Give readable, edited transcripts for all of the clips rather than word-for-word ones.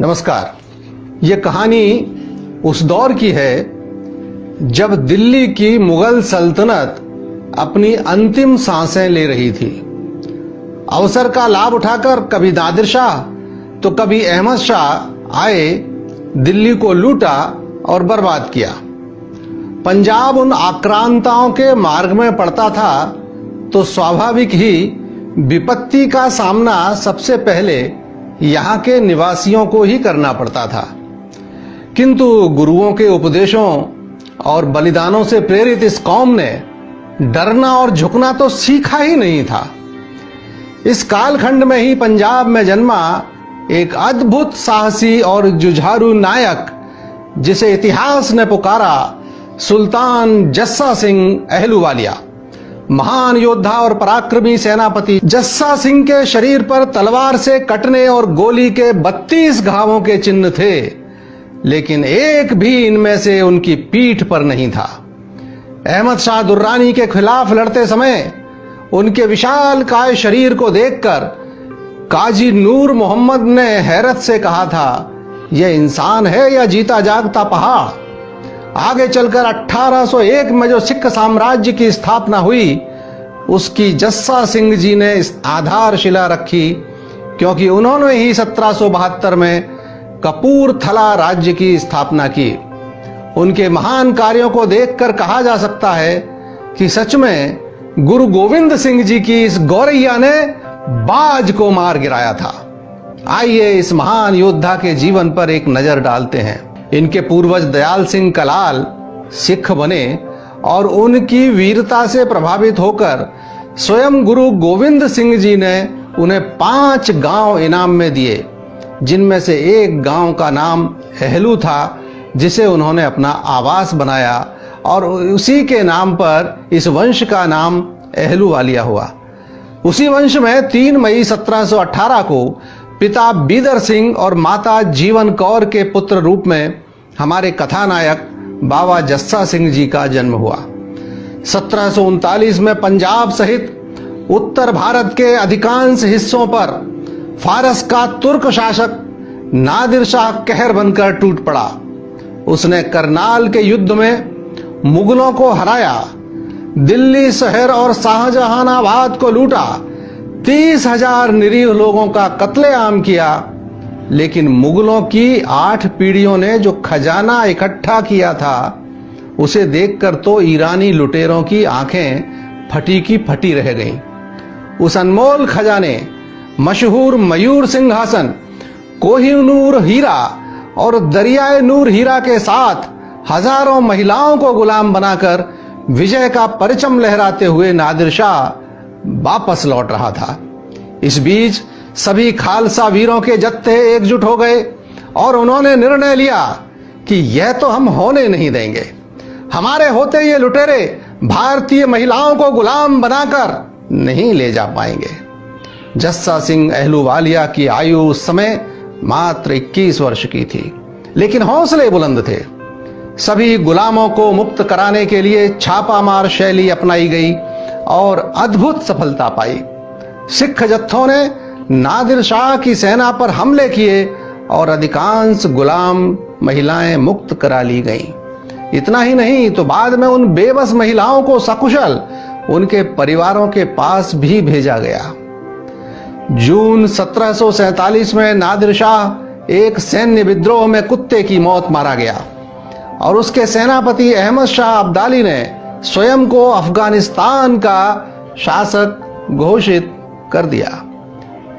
नमस्कार। ये कहानी उस दौर की है जब दिल्ली की मुगल सल्तनत अपनी अंतिम सांसें ले रही थी। अवसर का लाभ उठाकर कभी नादिर शाह तो कभी अहमद शाह आए, दिल्ली को लूटा और बर्बाद किया। पंजाब उन आक्रांताओं के मार्ग में पड़ता था तो स्वाभाविक ही विपत्ति का सामना सबसे पहले यहाँ के निवासियों को ही करना पड़ता था। किंतु गुरुओं के उपदेशों और बलिदानों से प्रेरित इस कौम ने डरना और झुकना तो सीखा ही नहीं था। इस कालखंड में ही पंजाब में जन्मा एक अद्भुत साहसी और जुझारू नायक, जिसे इतिहास ने पुकारा सुल्तान जस्सा सिंह अहलूवालिया। महान योद्धा और पराक्रमी सेनापति जस्सा सिंह के शरीर पर तलवार से कटने और गोली के 32 घावों के चिन्ह थे, लेकिन एक भी इनमें से उनकी पीठ पर नहीं था। अहमद शाह दुर्रानी के खिलाफ लड़ते समय उनके विशालकाय शरीर को देखकर काजी नूर मोहम्मद ने हैरत से कहा था, यह इंसान है या जीता जागता पहाड़। आगे चलकर 1801 में जो सिख साम्राज्य की स्थापना हुई, उसकी जस्सा सिंह जी ने आधारशिला रखी, क्योंकि उन्होंने ही 1772 में कपूरथला राज्य की स्थापना की। उनके महान कार्यों को देखकर कहा जा सकता है कि सच में गुरु गोविंद सिंह जी की इस गौरैया ने बाज को मार गिराया था। आइए इस महान योद्धा के जीवन पर एक नजर डालते हैं। इनके पूर्वज दयाल सिंह कलाल सिख बने और उनकी वीरता से प्रभावित होकर स्वयं गुरु गोविंद सिंह जी ने उन्हें 5 गांव इनाम में दिए, जिनमें से एक गांव का नाम अहलू था, जिसे उन्होंने अपना आवास बनाया और उसी के नाम पर इस वंश का नाम अहलूवालिया हुआ। उसी वंश में 3 मई 1718 को पिता बीदर सिंह और माता जीवन कौर के पुत्र रूप में हमारे कथानायक बाबा जस्सा सिंह जी का जन्म हुआ। 1739 में पंजाब सहित उत्तर भारत के अधिकांश हिस्सों पर फारस का तुर्क शासक नादिर शाह कहर बनकर टूट पड़ा। उसने करनाल के युद्ध में मुगलों को हराया, दिल्ली शहर और शाहजहानाबाद को लूटा, 30,000 निरीह लोगों का कत्लेआम किया। लेकिन मुगलों की 8 पीढ़ियों ने जो खजाना इकट्ठा किया था, उसे देखकर तो ईरानी लुटेरों की आंखें फटी की फटी रह गईं। उस अनमोल खजाने, मशहूर मयूर सिंहासन, कोहिनूर हीरा और दरियाए नूर हीरा के साथ हजारों महिलाओं को गुलाम बनाकर विजय का परचम लहराते हुए नादिर शाह वापस लौट रहा था। इस बीच सभी खालसा वीरों के जत्थे एकजुट हो गए और उन्होंने निर्णय लिया कि यह तो हम होने नहीं देंगे। हमारे होते ये लुटेरे भारतीय महिलाओं को गुलाम बनाकर नहीं ले जा पाएंगे। जस्सा सिंह अहलूवालिया की आयु उस समय मात्र 21 वर्ष की थी, लेकिन हौसले बुलंद थे। सभी गुलामों को मुक्त कराने के लिए छापामार शैली अपनाई गई और अद्भुत सफलता पाई। सिख जत्थों ने नादिर शाह की सेना पर हमले किए और अधिकांश गुलाम महिलाएं मुक्त करा ली गईं। इतना ही नहीं तो बाद में उन बेबस महिलाओं को सकुशल उनके परिवारों के पास भी भेजा गया। जून 1747 में नादिर शाह एक सैन्य विद्रोह में कुत्ते की मौत मारा गया और उसके सेनापति अहमद शाह अब्दाली ने स्वयं को अफगानिस्तान का शासक घोषित कर दिया।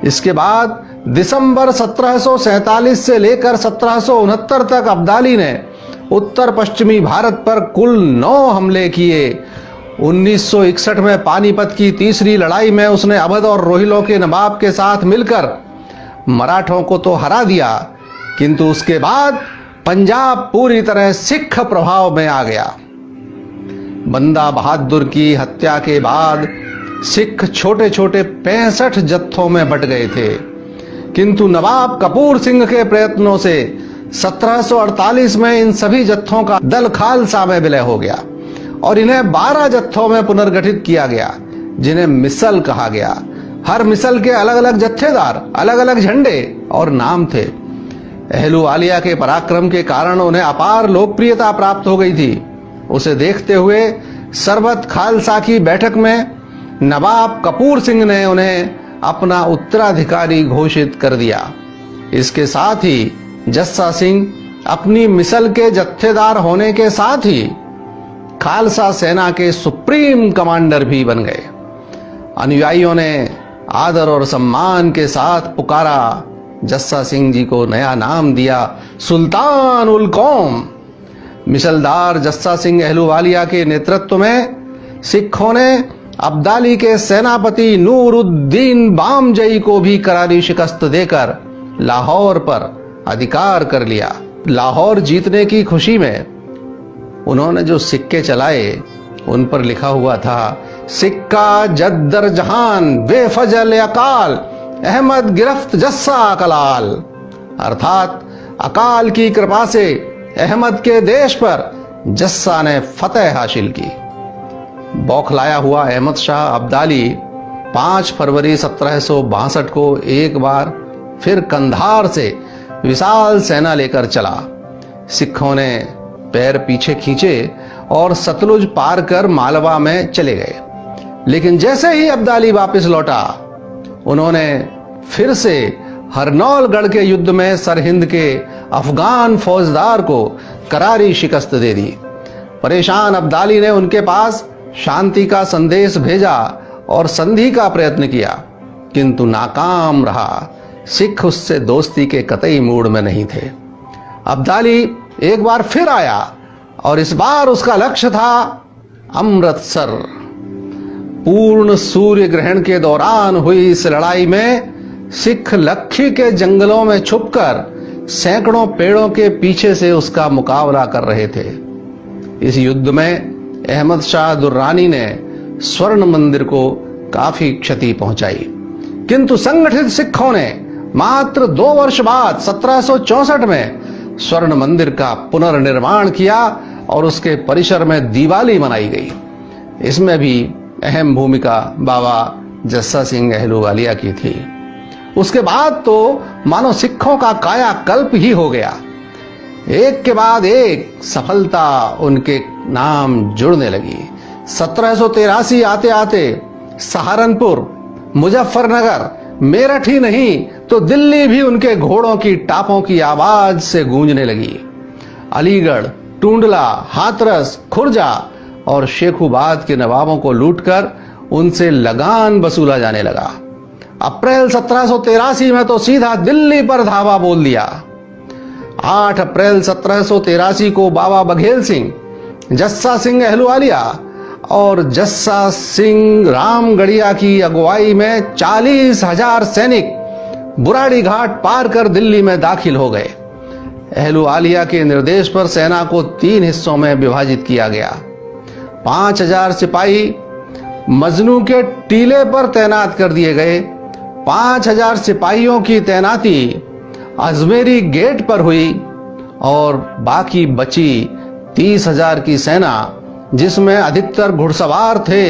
इसके बाद दिसंबर 1747 से लेकर 1769 तक अब्दाली ने उत्तर पश्चिमी भारत पर कुल 9 हमले किए। 1961 में पानीपत की तीसरी लड़ाई में उसने अवध और रोहिलों के नवाब के साथ मिलकर मराठों को तो हरा दिया, किंतु उसके बाद पंजाब पूरी तरह सिख प्रभाव में आ गया। बंदा बहादुर की हत्या के बाद सिख छोटे छोटे 65 जत्थों में बट गए थे, किंतु नवाब कपूर सिंह के प्रयत्नों से 1748 में इन सभी जत्थों का दल खालसा में विलय हो गया और इन्हें 12 जत्थों में पुनर्गठित किया गया, जिन्हें मिसल कहा गया। हर मिसल के अलग अलग जत्थेदार, अलग अलग झंडे और नाम थे। अहलूवालिया के पराक्रम के कारण उन्हें अपार लोकप्रियता प्राप्त हो गई थी। उसे देखते हुए सरबत खालसा की बैठक में नवाब कपूर सिंह ने उन्हें अपना उत्तराधिकारी घोषित कर दिया। इसके साथ ही जस्सा सिंह अपनी मिसल के जत्थेदार होने के साथ ही खालसा सेना के सुप्रीम कमांडर भी बन गए। अनुयायियों ने आदर और सम्मान के साथ पुकारा। जस्सा सिंह जी को नया नाम दिया सुल्तान उल कौम। मिसलदार जस्सा सिंह अहलूवालिया के नेतृत्व में सिखों ने अब्दाली के सेनापति नूरुद्दीन बामजई को भी करारी शिकस्त देकर लाहौर पर अधिकार कर लिया। लाहौर जीतने की खुशी में उन्होंने जो सिक्के चलाए उन पर लिखा हुआ था, सिक्का जद्दर जहान बेफजल अकाल अहमद गिरफ्त जस्सा कलाल। अर्थात अकाल की कृपा से अहमद के देश पर जस्सा ने फतेह हासिल की। बौखलाया हुआ अहमद शाह अब्दाली 5 फरवरी 1762 को एक बार फिर कंधार से विशाल सेना लेकर चला। सिखों ने पैर पीछे खींचे और सतलुज पार कर मालवा में चले गए। लेकिन जैसे ही अब्दाली वापस लौटा, उन्होंने फिर से हरनौलगढ़ के युद्ध में सरहिंद के अफगान फौजदार को करारी शिकस्त दे दी। परेशान अब्दाली ने उनके पास शांति का संदेश भेजा और संधि का प्रयत्न किया, किंतु नाकाम रहा। सिख उससे दोस्ती के कतई मूड में नहीं थे। अब्दाली एक बार फिर आया और इस बार उसका लक्ष्य था अमृतसर। पूर्ण सूर्य ग्रहण के दौरान हुई इस लड़ाई में सिख लक्खी के जंगलों में छुपकर सैकड़ों पेड़ों के पीछे से उसका मुकाबला कर रहे थे। इस युद्ध में अहमद शाह दुर्रानी ने स्वर्ण मंदिर को काफी क्षति पहुंचाई, किंतु संगठित सिखों ने मात्र 2 वर्ष बाद 1764 में स्वर्ण मंदिर का पुनर्निर्माण किया और उसके परिसर में दिवाली मनाई गई। इसमें भी अहम भूमिका बाबा जस्सा सिंह अहलूवालिया की थी। उसके बाद तो मानो सिखों का कायाकल्प ही हो गया। एक के बाद एक सफलता उनके नाम जुड़ने लगी। 1783 आते आते सहारनपुर, मुजफ्फरनगर, मेरठ ही नहीं तो दिल्ली भी उनके घोड़ों की टापों की आवाज से गूंजने लगी। अलीगढ़, टूंडला, हाथरस, खुर्जा और शेखुबाद के नवाबों को लूटकर उनसे लगान वसूला जाने लगा। अप्रैल 1783 में तो सीधा दिल्ली पर धावा बोल दिया। 8 अप्रैल 1783 को बाबा बघेल सिंह, जस्सा सिंह अहलूवालिया और जस्सा सिंह रामगढ़िया की अगुवाई में 40,000 सैनिक बुराड़ी घाट पार कर दिल्ली में दाखिल हो गए। अहलूवालिया के निर्देश पर सेना को 3 हिस्सों में विभाजित किया गया। 5,000 सिपाही मजनू के टीले पर तैनात कर दिए गए। 5,000 सिपाहियों की तैनाती अजमेरी गेट पर हुई और बाकी बची 30,000 की सेना, जिसमें अधिकतर घुड़सवार थे,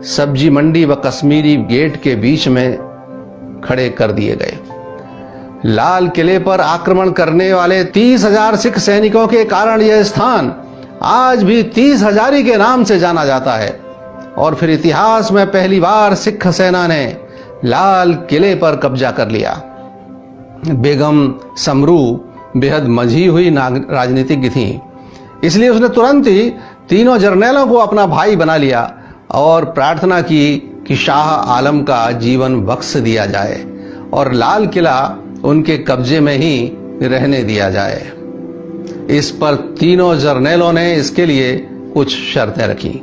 सब्जी मंडी व कश्मीरी गेट के बीच में खड़े कर दिए गए। लाल किले पर आक्रमण करने वाले 30,000 सिख सैनिकों के कारण यह स्थान आज भी 30,000 के नाम से जाना जाता है। और फिर इतिहास में पहली बार सिख सेना ने लाल किले पर कब्जा कर लिया। बेगम समरू बेहद मंझी हुई राजनीतिज्ञ थी, इसलिए उसने तुरंत ही तीनों जर्नैलों को अपना भाई बना लिया और प्रार्थना की कि शाह आलम का जीवन बख्श दिया जाए और लाल किला उनके कब्जे में ही रहने दिया जाए। इस पर तीनों जर्नैलों ने इसके लिए कुछ शर्तें रखी।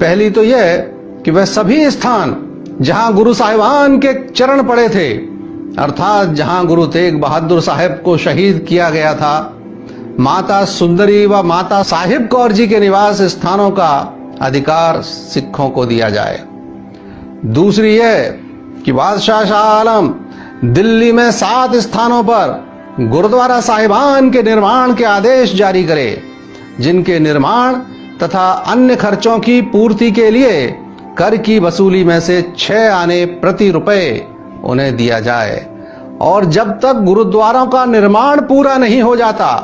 पहली तो यह कि वह सभी स्थान जहां गुरु साहिबान के चरण पड़े थे, अर्थात जहां गुरु तेग बहादुर साहिब को शहीद किया गया था, माता सुंदरी व माता साहिब कौर जी के निवास स्थानों का अधिकार सिखों को दिया जाए। दूसरी यह कि बादशाह शाह आलम दिल्ली में 7 स्थानों पर गुरुद्वारा साहिबान के निर्माण के आदेश जारी करे, जिनके निर्माण तथा अन्य खर्चों की पूर्ति के लिए कर की वसूली में से 6 आने प्रति रुपए उन्हें दिया जाए। और जब तक गुरुद्वारों का निर्माण पूरा नहीं हो जाता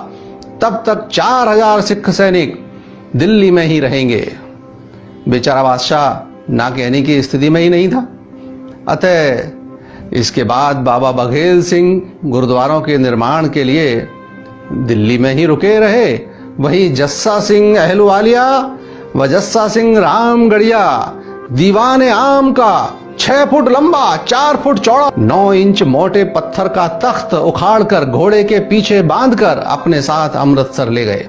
तब तक 4000 सिख सैनिक दिल्ली में ही रहेंगे। बेचारा बादशाह ना कहने की स्थिति में ही नहीं था। अतः इसके बाद बाबा बघेल सिंह गुरुद्वारों के निर्माण के लिए दिल्ली में ही रुके रहे। वहीं जस्सा सिंह अहलुवालिया व जस्सा सिंह रामगढ़िया दीवान आम का 6 फुट लंबा 4 फुट चौड़ा 9 इंच मोटे पत्थर का तख्त उखाड़कर घोड़े के पीछे बांधकर अपने साथ अमृतसर ले गए।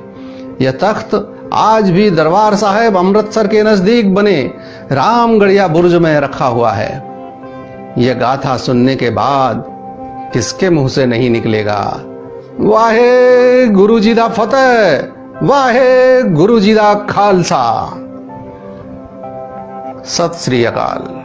यह तख्त आज भी दरबार साहिब अमृतसर के नजदीक बने रामगढ़िया बुर्ज में रखा हुआ है। यह गाथा सुनने के बाद किसके मुंह से नहीं निकलेगा, वाहे गुरु जी दा फतेह, वाहे गुरु जी दा खालसा। सत श्री अकाल।